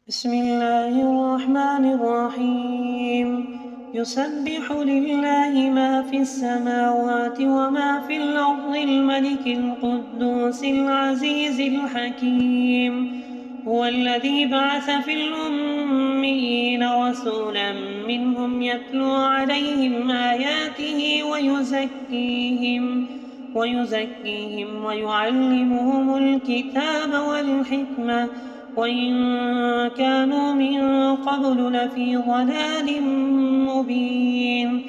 بسم الله الرحمن الرحيم يسبح لله ما في السماوات وما في الأرض الملك القدوس العزيز الحكيم هو الذي بعث في الأميين رسولا منهم يتلو عليهم آياته ويزكيهم ويعلمهم الكتاب والحكمة وإن كانوا من قبل لفي ضلال مبين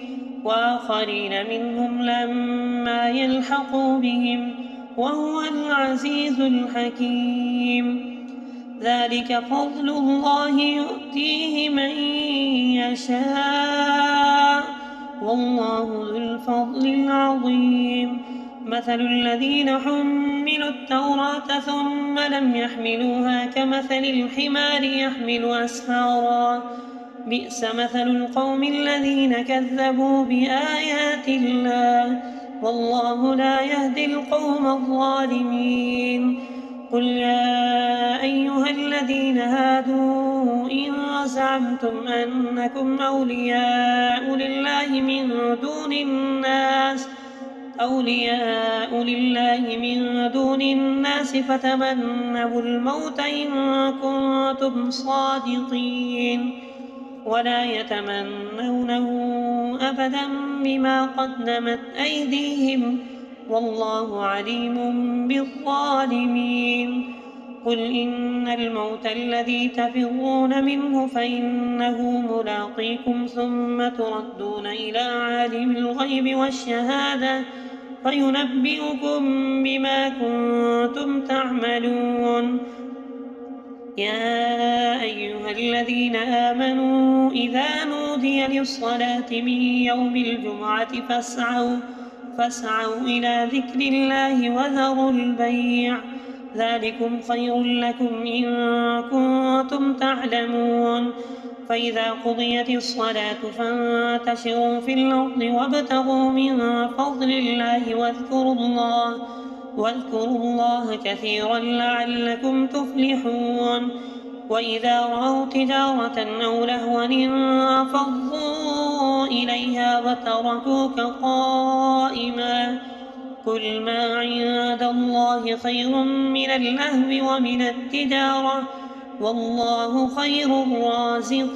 وآخرين منهم لما يلحقوا بهم وهو العزيز الحكيم ذلك فضل الله يؤتيه من يشاء والله ذو الفضل العظيم مثل الذين حملوا التوراة ثم لم يحملوها كمثل الحمار يحمل أسفارا بئس مثل القوم الذين كذبوا بآيات الله والله لا يهدي القوم الظالمين قل يا أيها الذين هادوا إن زعمتم أنكم أولياء لله من دون الناس فتمنوا الموت إن كنتم صادقين ولا يتمنونه أبدا بما قدمت أيديهم والله عليم بالظالمين قل إن الموت الذي تفرون منه فإنه ملاقيكم ثم تردون إلى عالم الغيب والشهادة فينبئكم بما كنتم تعملون يا أيها الذين آمنوا إذا نودي للصلاة من يوم الجمعة فاسعوا إلى ذكر الله وذروا البيع ذلكم خير لكم إن كنتم تعلمون فإذا قضيت الصلاة فانتشروا في الأرض وابتغوا من فضل الله واذكروا الله كثيرا لعلكم تفلحون وإذا رأوا تجارة أو لهوا انفضوا إليها وتركوك قائما قل ما عند الله خير من اللهو ومن التجارة والله خير الرازقين